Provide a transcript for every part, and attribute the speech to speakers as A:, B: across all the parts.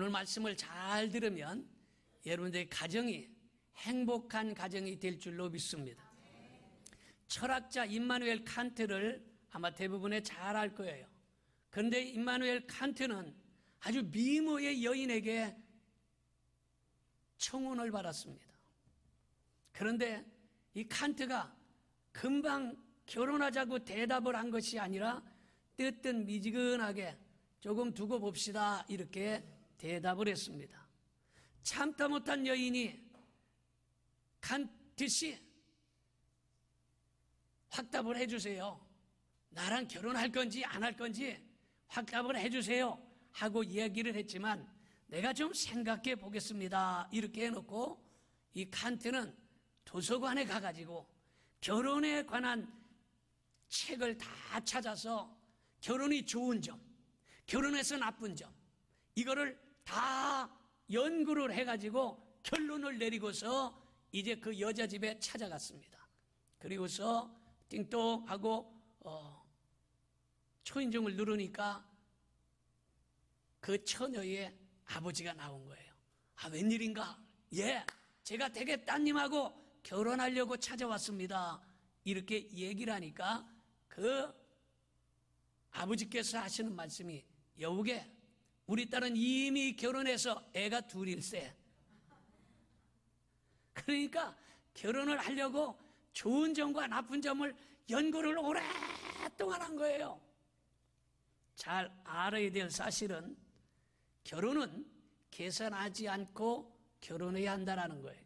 A: 오늘 말씀을 잘 들으면 여러분들의 가정이 행복한 가정이 될 줄로 믿습니다. 철학자 임마누엘 칸트를 아마 대부분에 잘 알 거예요. 그런데 임마누엘 칸트는 아주 미모의 여인에게 청혼을 받았습니다. 그런데 이 칸트가 금방 결혼하자고 대답을 한 것이 아니라 뜨뜻미지근하게 조금 두고 봅시다 이렇게 대답을 했습니다. 참다 못한 여인이 칸트 씨 확답을 해주세요. 나랑 결혼할 건지 안 할 건지 확답을 해주세요 하고 이야기를 했지만 내가 좀 생각해 보겠습니다 이렇게 해놓고 이 칸트는 도서관에 가가지고 결혼에 관한 책을 다 찾아서 결혼이 좋은 점, 결혼해서 나쁜 점 이거를 다 연구를 해가지고 결론을 내리고서 이제 그 여자 집에 찾아갔습니다. 그리고서 띵동하고 초인종을 누르니까 그 처녀의 아버지가 나온 거예요. 아, 웬일인가? 예, 제가 댁에 따님하고 결혼하려고 찾아왔습니다. 이렇게 얘기를 하니까 그 아버지께서 하시는 말씀이 여우게 우리 딸은 이미 결혼해서 애가 둘일세. 그러니까 결혼을 하려고 좋은 점과 나쁜 점을 연구를 오랫동안 한 거예요. 잘 알아야 될 사실은 결혼은 계산하지 않고 결혼해야 한다는 거예요.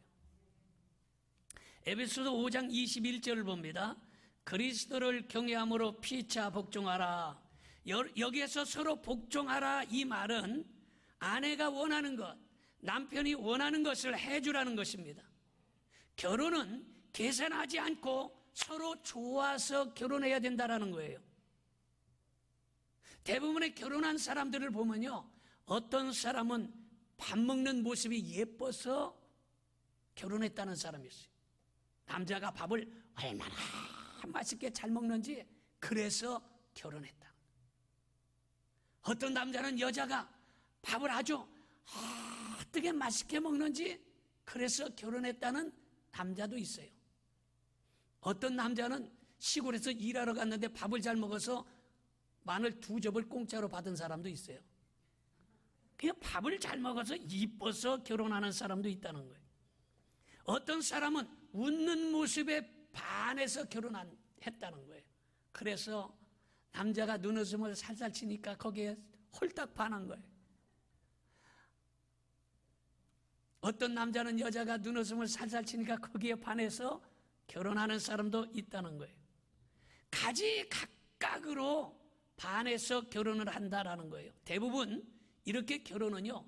A: 에베소서 5장 21절을 봅니다. 그리스도를 경외함으로 피차 복종하라. 여기에서 서로 복종하라 이 말은 아내가 원하는 것, 남편이 원하는 것을 해주라는 것입니다. 결혼은 계산하지 않고 서로 좋아서 결혼해야 된다는 거예요. 대부분의 결혼한 사람들을 보면요, 어떤 사람은 밥 먹는 모습이 예뻐서 결혼했다는 사람이 있어요. 남자가 밥을 얼마나 맛있게 잘 먹는지 그래서 결혼했다. 어떤 남자는 여자가 밥을 아주 뜨게 맛있게 먹는지 그래서 결혼했다는 남자도 있어요. 어떤 남자는 시골에서 일하러 갔는데 밥을 잘 먹어서 마늘 2접을 공짜로 받은 사람도 있어요. 그냥 밥을 잘 먹어서 이뻐서 결혼하는 사람도 있다는 거예요. 어떤 사람은 웃는 모습에 반해서 결혼했다는 거예요. 그래서 남자가 눈웃음을 살살 치니까 거기에 홀딱 반한 거예요. 어떤 남자는 여자가 눈웃음을 살살 치니까 거기에 반해서 결혼하는 사람도 있다는 거예요. 가지각각으로 반해서 결혼을 한다라는 거예요. 대부분 이렇게 결혼은요,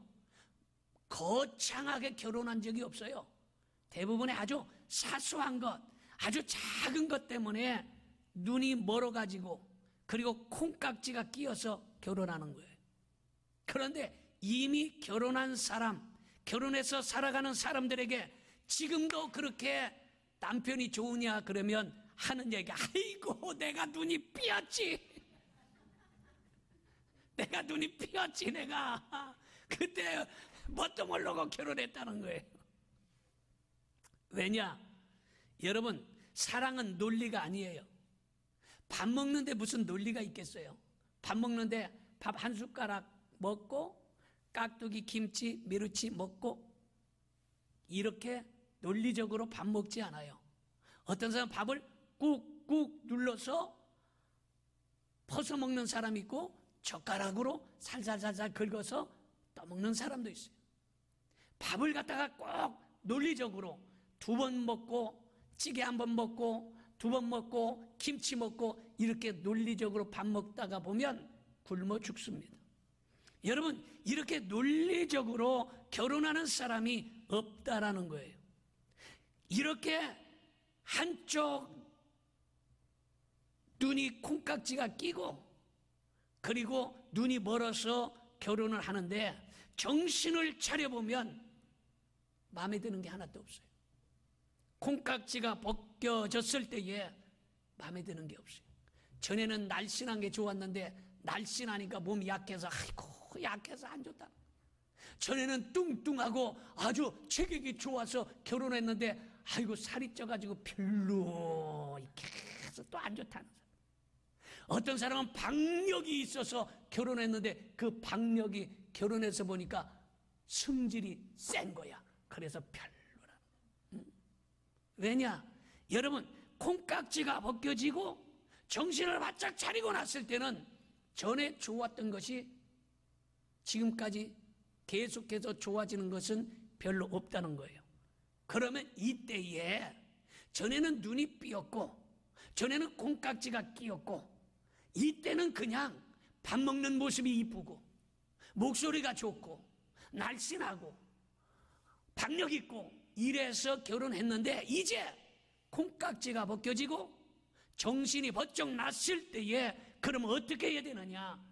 A: 거창하게 결혼한 적이 없어요. 대부분의 아주 사소한 것, 아주 작은 것 때문에 눈이 멀어가지고 그리고 콩깍지가 끼어서 결혼하는 거예요. 그런데 이미 결혼한 사람, 결혼해서 살아가는 사람들에게 지금도 그렇게 남편이 좋으냐 그러면 하는 얘기가 아이고 내가 눈이 삐었지. 내가 눈이 삐었지. 내가 그때 뭣도 모르고 결혼했다는 거예요. 왜냐? 여러분, 사랑은 논리가 아니에요. 밥 먹는데 무슨 논리가 있겠어요? 밥 먹는데 밥 한 숟가락 먹고 깍두기, 김치, 미루치 먹고 이렇게 논리적으로 밥 먹지 않아요. 어떤 사람은 밥을 꾹꾹 눌러서 퍼서 먹는 사람이 있고 젓가락으로 살살살살 긁어서 떠먹는 사람도 있어요. 밥을 갖다가 꼭 논리적으로 2번 먹고 찌개 1번 먹고 2번 먹고 김치 먹고 이렇게 논리적으로 밥 먹다가 보면 굶어 죽습니다. 여러분, 이렇게 논리적으로 결혼하는 사람이 없다라는 거예요. 이렇게 한쪽 눈이 콩깍지가 끼고 그리고 눈이 멀어서 결혼을 하는데 정신을 차려보면 마음에 드는 게 하나도 없어요. 콩깍지가 벗겨졌을 때에 마음에 드는 게 없어요. 전에는 날씬한 게 좋았는데 날씬하니까 몸이 약해서 아이고 약해서 안 좋다. 전에는 뚱뚱하고 아주 체격이 좋아서 결혼했는데 아이고 살이 쪄가지고 별로 이렇게 해서 또 안 좋다는 사람. 어떤 사람은 박력이 있어서 결혼했는데 그 박력이 결혼해서 보니까 성질이 센 거야. 그래서 별로라. 왜냐? 여러분, 콩깍지가 벗겨지고 정신을 바짝 차리고 났을 때는 전에 좋았던 것이 지금까지 계속해서 좋아지는 것은 별로 없다는 거예요. 그러면 이때에 전에는 눈이 삐었고 전에는 콩깍지가 끼었고 이때는 그냥 밥 먹는 모습이 이쁘고 목소리가 좋고 날씬하고 박력 있고 이래서 결혼했는데 이제 콩깍지가 벗겨지고 정신이 번쩍 났을 때에 그럼 어떻게 해야 되느냐?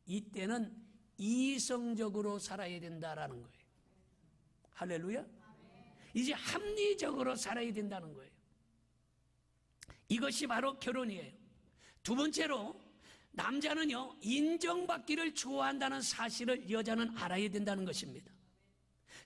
A: 이때는 이성적으로 살아야 된다라는 거예요. 할렐루야. 이제 합리적으로 살아야 된다는 거예요. 이것이 바로 결혼이에요. 두 번째로 남자는요 인정받기를 좋아한다는 사실을 여자는 알아야 된다는 것입니다.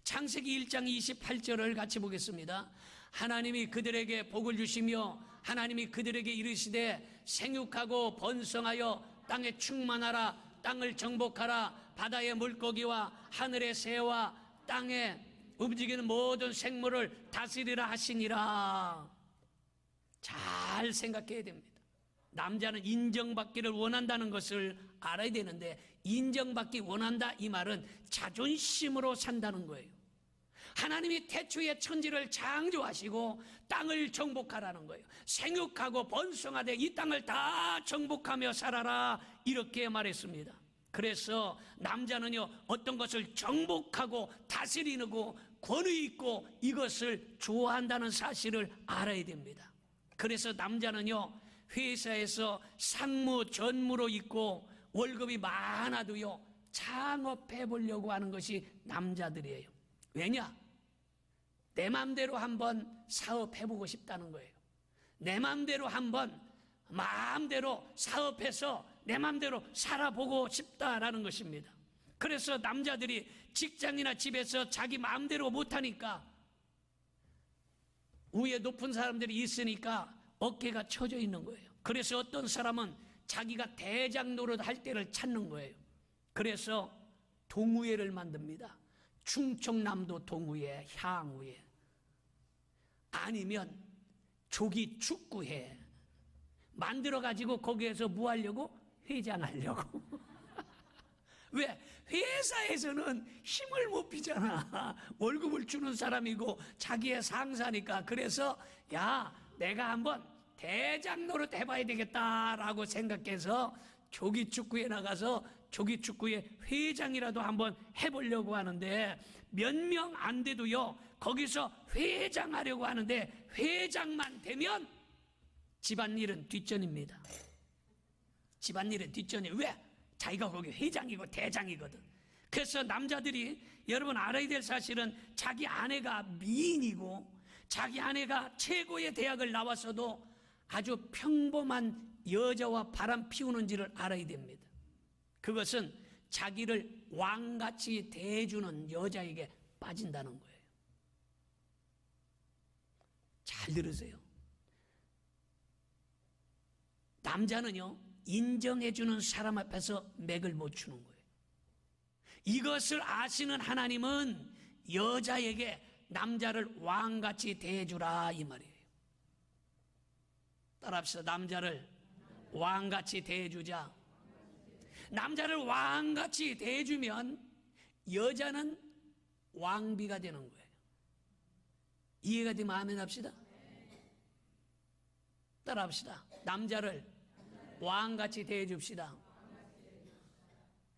A: 창세기 1장 28절을 같이 보겠습니다. 하나님이 그들에게 복을 주시며 하나님이 그들에게 이르시되 생육하고 번성하여 땅에 충만하라. 땅을 정복하라. 바다의 물고기와 하늘의 새와 땅에 움직이는 모든 생물을 다스리라 하시니라. 잘 생각해야 됩니다. 남자는 인정받기를 원한다는 것을 알아야 되는데 인정받기 원한다 이 말은 자존심으로 산다는 거예요. 하나님이 태초에 천지를 창조하시고 땅을 정복하라는 거예요. 생육하고 번성하되 이 땅을 다 정복하며 살아라 이렇게 말했습니다. 그래서 남자는요 어떤 것을 정복하고 다스리고 권위 있고 이것을 좋아한다는 사실을 알아야 됩니다. 그래서 남자는요 회사에서 상무 전무로 있고 월급이 많아도요 창업해 보려고 하는 것이 남자들이에요. 왜냐? 내 마음대로 한번 사업해보고 싶다는 거예요. 내 마음대로 한번 마음대로 사업해서 내 마음대로 살아보고 싶다라는 것입니다. 그래서 남자들이 직장이나 집에서 자기 마음대로 못하니까 위에 높은 사람들이 있으니까 어깨가 처져 있는 거예요. 그래서 어떤 사람은 자기가 대장 노릇할 때를 찾는 거예요. 그래서 동우회를 만듭니다. 충청남도 동우회, 향후회 아니면 조기 축구회 만들어가지고 거기에서 뭐 하려고? 회장하려고. 왜? 회사에서는 힘을 못 비잖아. 월급을 주는 사람이고 자기의 상사니까. 그래서 야 내가 한번 대장 노릇 해봐야 되겠다라고 생각해서 조기축구에 나가서 조기축구의 회장이라도 한번 해보려고 하는데 몇 명 안 돼도요 거기서 회장하려고 하는데 회장만 되면 집안일은 뒷전입니다. 집안일은 뒷전이 왜? 자기가 거기 회장이고 대장이거든. 그래서 남자들이 여러분 알아야 될 사실은 자기 아내가 미인이고 자기 아내가 최고의 대학을 나왔어도 아주 평범한 여자와 바람 피우는지를 알아야 됩니다. 그것은 자기를 왕같이 대해주는 여자에게 빠진다는 거예요. 잘 들으세요. 남자는요 인정해주는 사람 앞에서 맥을 못 추는 거예요. 이것을 아시는 하나님은 여자에게 남자를 왕같이 대해주라 이 말이에요. 따라합시다. 남자를 왕같이 대해주자. 남자를 왕같이 대해주면 여자는 왕비가 되는 거예요. 이해가 되면 아멘 합시다. 따라합시다. 남자를 왕같이 대해줍시다.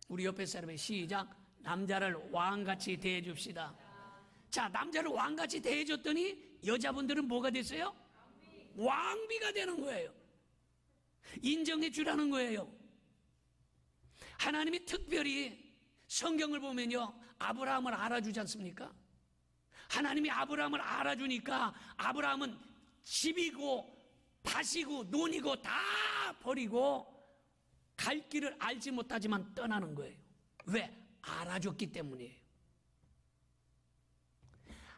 A: 우리 옆에 사람의 시작. 남자를 왕같이 대해줍시다. 자, 남자를 왕같이 대해줬더니 여자분들은 뭐가 됐어요? 왕비가 되는 거예요. 인정해 주라는 거예요. 하나님이 특별히 성경을 보면요 아브라함을 알아주지 않습니까? 하나님이 아브라함을 알아주니까 아브라함은 집이고 밭이고 논이고 다 버리고 갈 길을 알지 못하지만 떠나는 거예요. 왜? 알아줬기 때문이에요.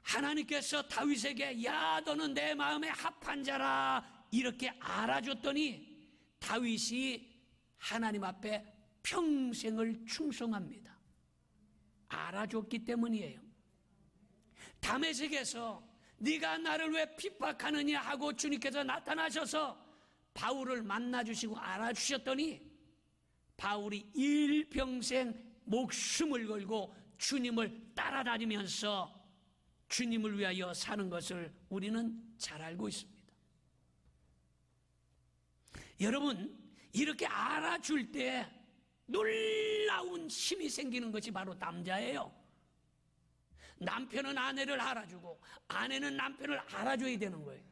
A: 하나님께서 다윗에게 야 너는 내 마음에 합한 자라 이렇게 알아줬더니 다윗이 하나님 앞에 평생을 충성합니다. 알아줬기 때문이에요. 다메섹에서 네가 나를 왜 핍박하느냐 하고 주님께서 나타나셔서 바울을 만나주시고 알아주셨더니 바울이 일평생 목숨을 걸고 주님을 따라다니면서 주님을 위하여 사는 것을 우리는 잘 알고 있습니다. 여러분, 이렇게 알아줄 때 놀라운 힘이 생기는 것이 바로 남자예요. 남편은 아내를 알아주고 아내는 남편을 알아줘야 되는 거예요.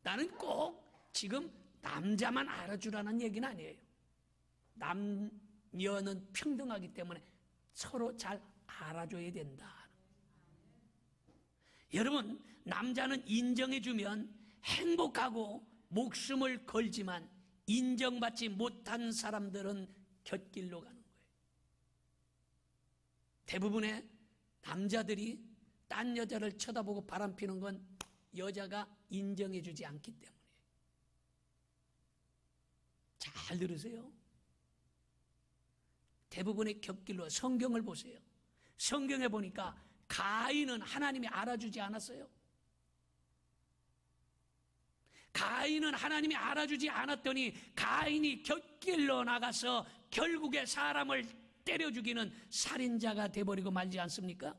A: 나는 꼭 지금 남자만 알아주라는 얘기는 아니에요. 남녀는 평등하기 때문에 서로 잘 알아줘야 된다. 여러분, 남자는 인정해주면 행복하고 목숨을 걸지만 인정받지 못한 사람들은 곁길로 가는 거예요. 대부분의 남자들이 딴 여자를 쳐다보고 바람피는 건 여자가 인정해주지 않기 때문이에요. 잘 들으세요. 대부분의 곁길로 성경을 보세요. 성경에 보니까 가인은 하나님이 알아주지 않았어요. 가인은 하나님이 알아주지 않았더니 가인이 곁길로 나가서 결국에 사람을 때려 죽이는 살인자가 돼버리고 말지 않습니까?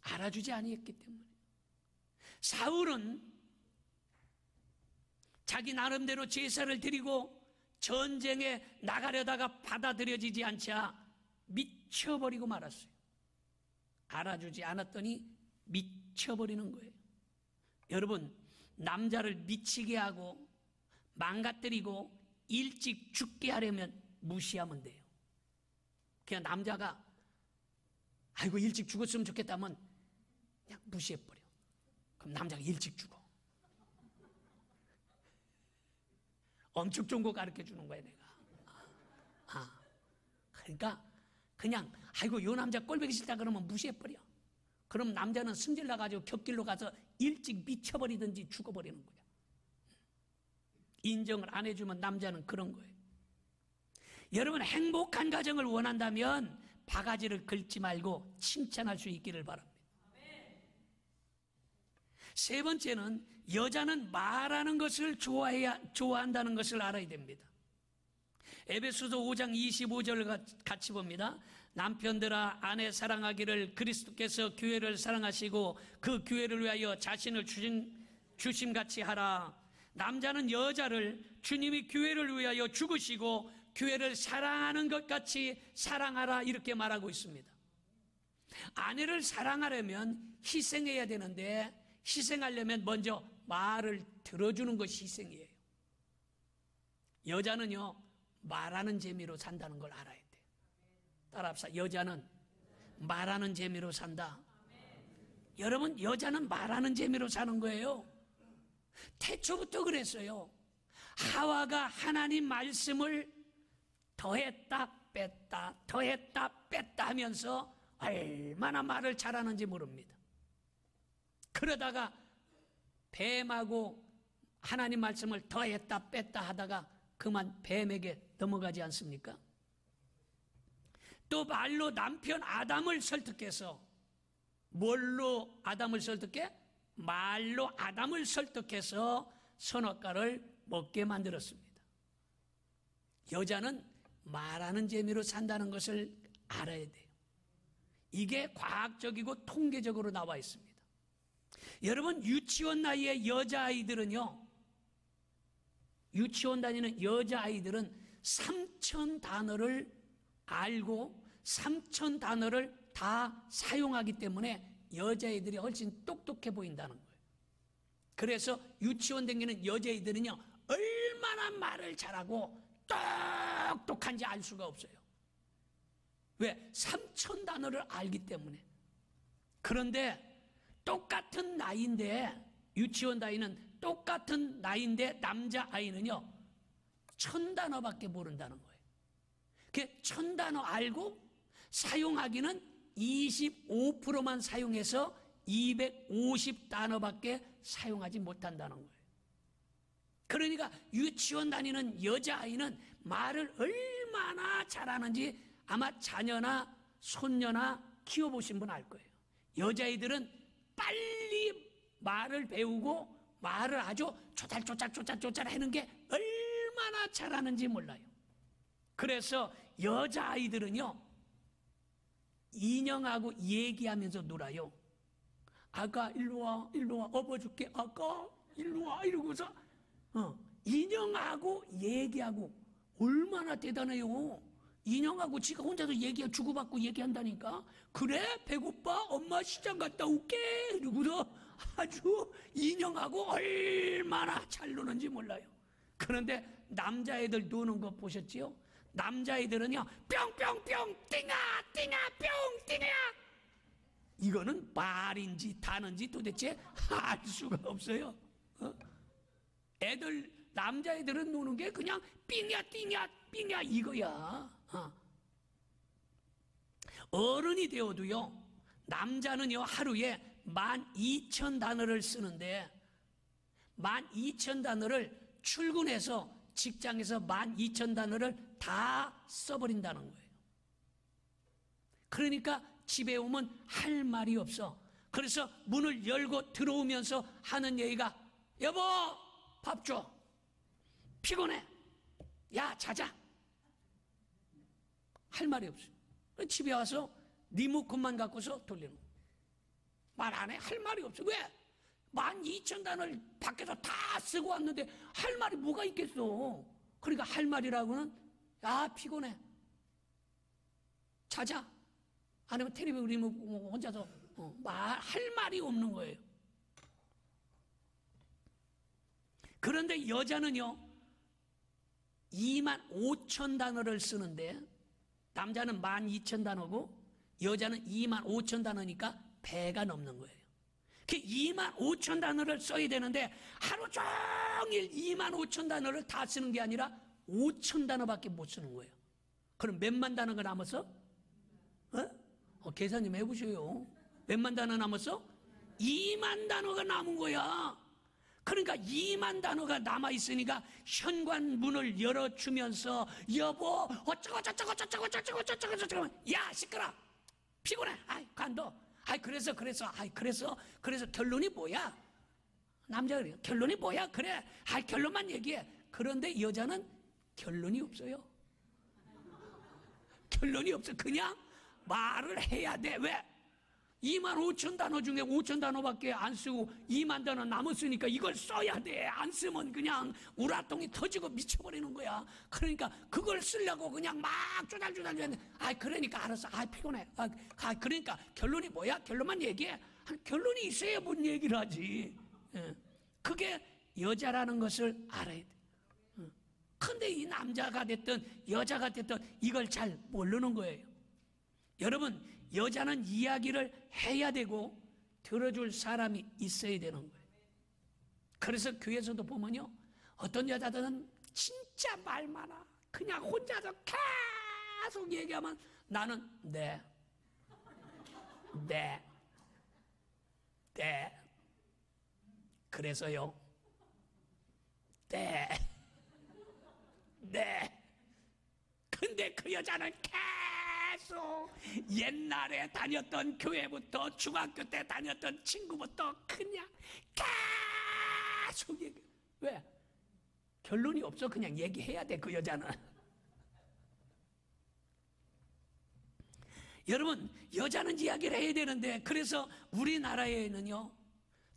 A: 알아주지 아니했기 때문에. 사울은 자기 나름대로 제사를 드리고 전쟁에 나가려다가 받아들여지지 않자 미쳐버리고 말았어요. 알아주지 않았더니 미쳐버리는 거예요. 여러분, 남자를 미치게 하고 망가뜨리고 일찍 죽게 하려면 무시하면 돼요. 그냥 남자가 아이고 일찍 죽었으면 좋겠다면 그냥 무시해버려. 그럼 남자가 일찍 죽어. 엄청 좋은 거 가르쳐주는 거야 내가. 그러니까 그냥 아이고 요 남자 꼴보기 싫다 그러면 무시해버려. 그럼 남자는 승질 나가지고 곁길로 가서 일찍 미쳐버리든지 죽어버리는 거야. 인정을 안 해주면 남자는 그런 거예요. 여러분, 행복한 가정을 원한다면 바가지를 긁지 말고 칭찬할 수 있기를 바랍니다. 세 번째는 여자는 말하는 것을 좋아한다는 것을 알아야 됩니다. 에베소서 5장 25절을 같이 봅니다. 남편들아 아내 사랑하기를 그리스도께서 교회를 사랑하시고 그 교회를 위하여 자신을 주심같이 하라. 남자는 여자를 주님이 교회를 위하여 죽으시고 교회를 사랑하는 것 같이 사랑하라 이렇게 말하고 있습니다. 아내를 사랑하려면 희생해야 되는데 희생하려면 먼저 말을 들어주는 것이 희생이에요. 여자는요 말하는 재미로 산다는 걸 알아야 돼요. 따라합시다. 여자는 말하는 재미로 산다. 여러분, 여자는 말하는 재미로 사는 거예요. 태초부터 그랬어요. 하와가 하나님 말씀을 더했다 뺐다 더했다 뺐다 하면서 얼마나 말을 잘하는지 모릅니다. 그러다가 뱀하고 하나님 말씀을 더했다 뺐다 하다가 그만 뱀에게 넘어가지 않습니까? 또 말로 남편 아담을 설득해서 뭘로 아담을 설득해? 말로 아담을 설득해서 선악과를 먹게 만들었습니다. 여자는 말하는 재미로 산다는 것을 알아야 돼요. 이게 과학적이고 통계적으로 나와 있습니다. 여러분, 유치원 나이의 여자아이들은요, 유치원 다니는 여자아이들은 3,000 단어를 알고 3,000 단어를 다 사용하기 때문에 여자애들이 훨씬 똑똑해 보인다는 거예요. 그래서 유치원 다니는 여자애들은요 얼마나 말을 잘하고 똑똑한지 알 수가 없어요. 왜? 3,000 단어를 알기 때문에. 그런데 똑같은 나이인데, 유치원 나이는 똑같은 나이인데 남자아이는요 1,000단어밖에 모른다는 거예요. 그 1,000단어 알고 사용하기는 25%만 사용해서 250단어밖에 사용하지 못한다는 거예요. 그러니까 유치원 다니는 여자아이는 말을 얼마나 잘하는지 아마 자녀나 손녀나 키워보신 분 알 거예요. 여자아이들은 빨리 말을 배우고 말을 아주 조잘조잘 하는 게 얼마나 잘하는지 몰라요. 그래서 여자아이들은요, 인형하고 얘기하면서 놀아요. 아가 일로와 일로와 업어줄게. 아가 일로와 이러고서 인형하고 얘기하고. 얼마나 대단해요. 인형하고 지가 혼자서 주고받고 얘기한다니까. 그래 배고파? 엄마 시장 갔다 올게. 이러고서 아주 인형하고 얼마나 잘 노는지 몰라요. 그런데 남자애들 노는 거 보셨지요? 남자애들은요, 뿅뿅뿅 띵아 띵아 뿅 띵아. 이거는 말인지 단어인지 도대체 알 수가 없어요. 남자애들은 노는 게 그냥 삥야 띵야 삥야 이거야. 어른이 되어도요, 남자는요 하루에 12,000단어를 쓰는데 12,000단어를 출근해서 직장에서 12,000단어를 다 써버린다는 거예요. 그러니까 집에 오면 할 말이 없어. 그래서 문을 열고 들어오면서 하는 얘기가, 여보 밥 줘. 피곤해. 야 자자. 할 말이 없어. 집에 와서 리모컨만 갖고서 돌리는 거야. 말 안 해. 할 말이 없어. 왜? 12,000단어를 밖에서 다 쓰고 왔는데 할 말이 뭐가 있겠어. 그러니까 할 말이라고는, 야 피곤해. 자자. 아니면 텔레비전 리모컨 혼자서 할 말이 없는 거예요. 그런데 여자는요 25,000단어를 쓰는데, 남자는 12,000단어고 여자는 25,000단어니까 배가 넘는 거예요. 그 25,000단어를 써야 되는데 하루 종일 25,000단어를 다 쓰는 게 아니라 5,000단어밖에 못 쓰는 거예요. 그럼 몇만 단어가 남았어? 계산 좀 해보셔요. 몇만 단어 남았어? 2만 단어가 남은 거야. 그러니까 2만 단어가 남아있으니까 현관문을 열어주면서 여보 어쩌고 야 시끄러 피곤해 아이 간도 아이 그래서 결론이 뭐야? 남자가 그래요. 결론이 뭐야? 그래 아이 결론만 얘기해. 그런데 여자는 결론이 없어요. 결론이 없어. 그냥 말을 해야 돼. 왜? 25,000단어 중에 5,000단어밖에 안 쓰고 2만 단어 남았으니까 이걸 써야 돼. 안 쓰면 그냥 우라통이 터지고 미쳐버리는 거야. 그러니까 그걸 쓰려고 그냥 막 쪼달쪼달 그러니까 알았어. 피곤해. 그러니까 결론이 뭐야? 결론만 얘기해. 결론이 있어야 뭔 얘기를 하지. 그게 여자라는 것을 알아야 돼. 근데 이 남자가 됐든 여자가 됐든 이걸 잘 모르는 거예요. 여러분, 여자는 이야기를 해야 되고 들어줄 사람이 있어야 되는 거예요. 그래서 교회에서도 보면요, 어떤 여자들은 진짜 말 많아. 그냥 혼자서 계속 얘기하면 나는 네 그래서요 네 근데 그 여자는 계속 옛날에 다녔던 교회부터 중학교 때 다녔던 친구부터 그냥 계속 얘기. 왜? 결론이 없어. 그냥 얘기해야 돼. 그 여자는. 여러분, 여자는 이야기를 해야 되는데, 그래서 우리나라에는요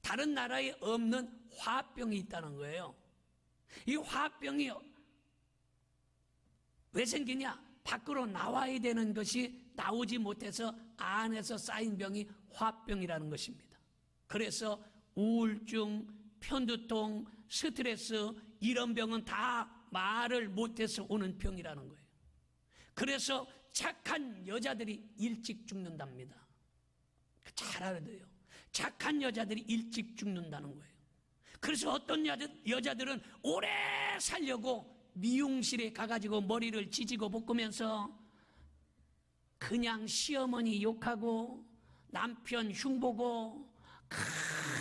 A: 다른 나라에 없는 화병이 있다는 거예요. 이 화병이 왜 생기냐? 밖으로 나와야 되는 것이 나오지 못해서 안에서 쌓인 병이 화병이라는 것입니다. 그래서 우울증, 편두통, 스트레스 이런 병은 다 말을 못해서 오는 병이라는 거예요. 그래서 착한 여자들이 일찍 죽는답니다. 잘 알아야 돼요. 착한 여자들이 일찍 죽는다는 거예요. 그래서 어떤 여자들은 오래 살려고 미용실에 가가지고 머리를 지지고 볶으면서 그냥 시어머니 욕하고 남편 흉보고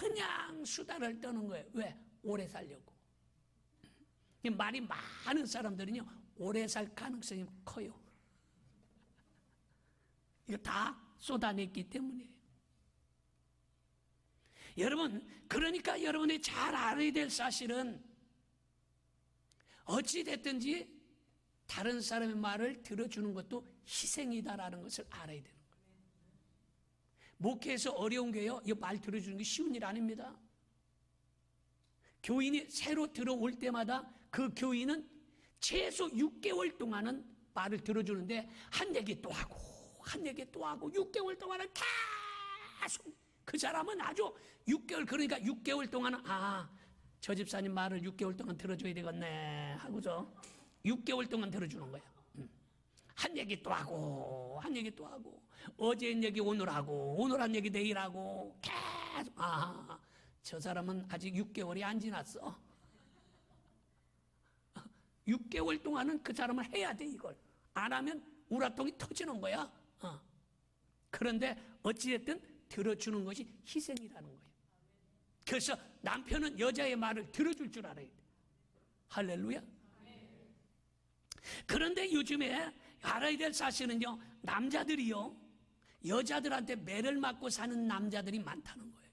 A: 그냥 수다를 떠는 거예요. 왜? 오래 살려고. 말이 많은 사람들은요, 오래 살 가능성이 커요. 이거 다 쏟아냈기 때문이에요. 여러분, 그러니까 여러분이 잘 알아야 될 사실은 어찌됐든지 다른 사람의 말을 들어주는 것도 희생이다라는 것을 알아야 되는 거예요. 목회에서 어려운 게요, 이 말 들어주는 게 쉬운 일 아닙니다. 교인이 새로 들어올 때마다 그 교인은 최소 6개월 동안은 말을 들어주는데 한 얘기 또 하고 한 얘기 또 하고 6개월 동안은 계속 그 사람은 아주 6개월, 그러니까 6개월 동안은 저 집사님 말을 6개월 동안 들어줘야 되겠네 하고서 6개월 동안 들어주는 거야. 한 얘기 또 하고 한 얘기 또 하고 어제 한 얘기 오늘 하고 오늘 한 얘기 내일 하고 계속 저 사람은 아직 6개월이 안 지났어. 6개월 동안은 그 사람을 해야 돼. 이걸 안 하면 우라통이 터지는 거야. 그런데 어찌됐든 들어주는 것이 희생이라는 거예요. 그래서 남편은 여자의 말을 들어줄 줄 알아야 돼. 할렐루야. 그런데 요즘에 알아야 될 사실은요, 남자들이요, 여자들한테 매를 맞고 사는 남자들이 많다는 거예요.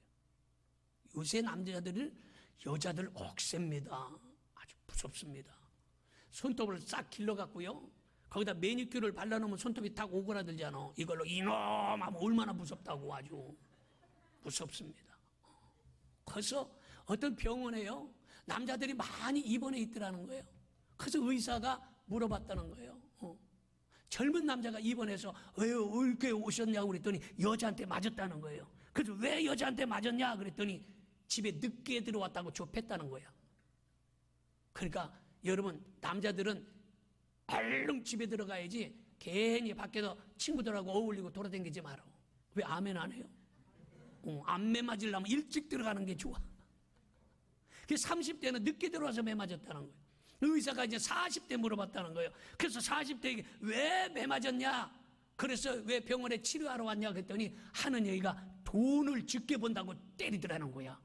A: 요새 여자들 억셉니다. 아주 무섭습니다. 손톱을 싹 길러갖고요, 거기다 매니큐어를 발라놓으면 손톱이 딱 오그라들잖아. 이걸로 이놈 하면 얼마나 무섭다고. 아주 무섭습니다. 그래서 어떤 병원에요, 남자들이 많이 입원해 있더라는 거예요. 그래서 의사가 물어봤다는 거예요. 젊은 남자가 입원해서 왜 이렇게 오셨냐고 그랬더니 여자한테 맞았다는 거예요. 그래서 왜 여자한테 맞았냐 그랬더니 집에 늦게 들어왔다고 좁혔다는 거야. 그러니까 여러분, 남자들은 얼른 집에 들어가야지 괜히 밖에서 친구들하고 어울리고 돌아다니지 마라. 왜 아멘 안 해요? 안 매맞으려면 일찍 들어가는 게 좋아. 30대는 늦게 들어와서 매맞았다는 거예요. 의사가 이제 40대 물어봤다는 거예요. 그래서 40대에게 왜 매맞았냐? 그래서 왜 병원에 치료하러 왔냐? 그랬더니 하는 얘기가 돈을 적게 번다고 때리더라는 거야.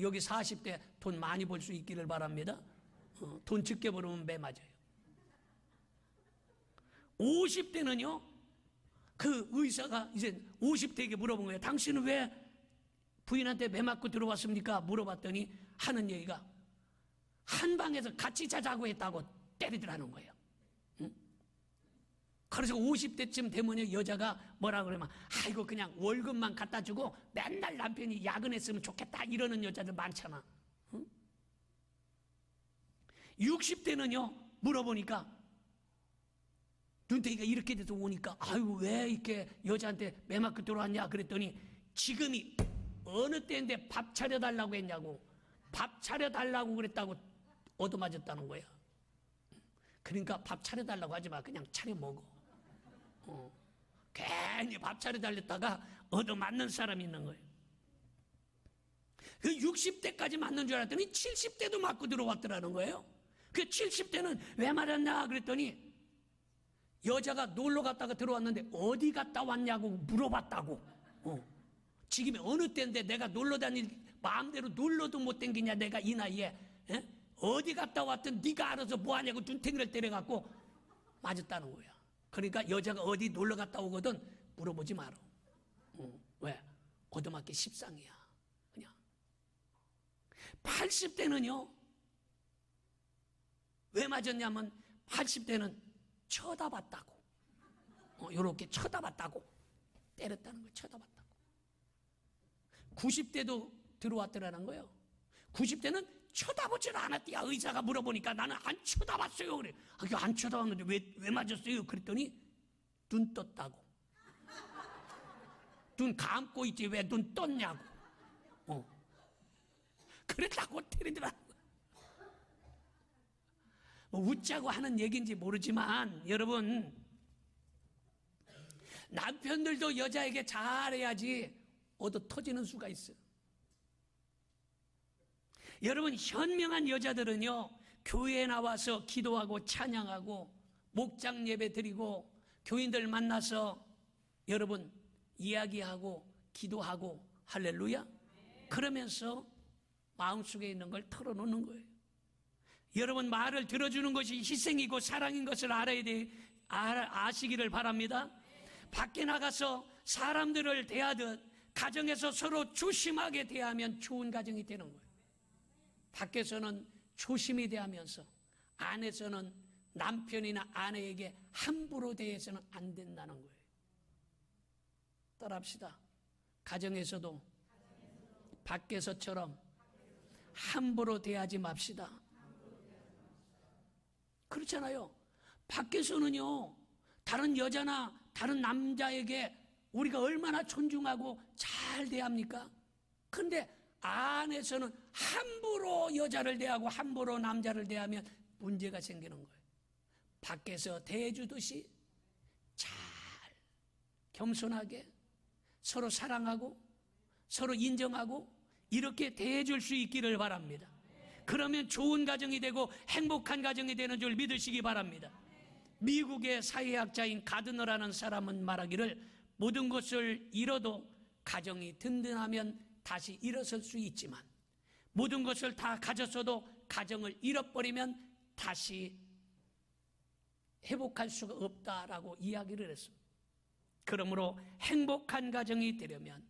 A: 여기 40대 돈 많이 벌 수 있기를 바랍니다. 돈 적게 벌으면 매맞아요. 50대는요, 그 의사가 이제 50대에게 물어본 거예요. 당신은 왜 부인한테 매맞고 들어왔습니까? 물어봤더니 하는 얘기가 한 방에서 같이 자자고 했다고 때리더라는 거예요. 그래서 50대쯤 되면 여자가 뭐라 그러면 아이고 그냥 월급만 갖다 주고 맨날 남편이 야근했으면 좋겠다 이러는 여자들 많잖아. 60대는요 물어보니까 눈탱이가 이렇게 돼서 오니까 아유 왜 이렇게 여자한테 매맞고 들어왔냐 그랬더니 지금이 어느 때인데 밥 차려달라고 했냐고, 밥 차려달라고 그랬다고 얻어맞았다는 거야. 그러니까 밥 차려달라고 하지 마. 그냥 차려 먹어. 괜히 밥 차려달랬다가 얻어맞는 사람이 있는 거예요. 그 60대까지 맞는 줄 알았더니 70대도 맞고 들어왔더라는 거예요. 그 70대는 왜 맞았냐 그랬더니 여자가 놀러 갔다가 들어왔는데 어디 갔다 왔냐고 물어봤다고. 지금이 어느 때인데 내가 놀러 다닐 마음대로 놀러도 못 댕기냐 내가 이 나이에. 어디 갔다 왔든 네가 알아서 뭐하냐고 눈탱이를 때려갖고 맞았다는 거야. 그러니까 여자가 어디 놀러 갔다 오거든 물어보지 마라. 왜? 얻어맞기 십상이야. 그냥 80대는요 왜 맞았냐면 80대는 쳐다봤다고. 이렇게 쳐다봤다고 때렸다는 거예요. 쳐다봤다고. 90대도 들어왔더라는 거예요. 90대는 쳐다보질 않았대요. 의사가 물어보니까 나는 안 쳐다봤어요. 그래. 안 쳐다봤는데 왜 맞았어요? 그랬더니 눈 떴다고. 눈 감고 있지 왜 눈 떴냐고. 그랬다고 때리더라고. 뭐 웃자고 하는 얘기인지 모르지만 여러분, 남편들도 여자에게 잘해야지 얻어 터지는 수가 있어요. 여러분, 현명한 여자들은요 교회에 나와서 기도하고 찬양하고 목장 예배 드리고 교인들 만나서 여러분 이야기하고 기도하고 할렐루야. 그러면서 마음속에 있는 걸 털어놓는 거예요. 여러분 말을 들어주는 것이 희생이고 사랑인 것을 아시기를 바랍니다. 밖에 나가서 사람들을 대하듯 가정에서 서로 조심하게 대하면 좋은 가정이 되는 거예요. 밖에서는 조심히 대하면서 안에서는 남편이나 아내에게 함부로 대해서는 안 된다는 거예요. 따라합시다. 가정에서도 밖에서처럼 함부로 대하지 맙시다. 그렇잖아요. 밖에서는요, 다른 여자나 다른 남자에게 우리가 얼마나 존중하고 잘 대합니까? 근데 안에서는 함부로 여자를 대하고 함부로 남자를 대하면 문제가 생기는 거예요. 밖에서 대해주듯이 잘 겸손하게 서로 사랑하고 서로 인정하고 이렇게 대해줄 수 있기를 바랍니다. 그러면 좋은 가정이 되고 행복한 가정이 되는 줄 믿으시기 바랍니다. 미국의 사회학자인 가드너라는 사람은 말하기를 모든 것을 잃어도 가정이 든든하면 다시 일어설 수 있지만 모든 것을 다 가졌어도 가정을 잃어버리면 다시 회복할 수가 없다라고 이야기를 했습니다. 그러므로 행복한 가정이 되려면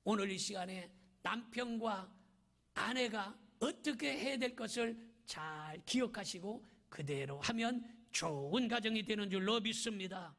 A: 오늘 이 시간에 남편과 아내가 어떻게 해야 될 것을 잘 기억하시고 그대로 하면 좋은 가정이 되는 줄로 믿습니다.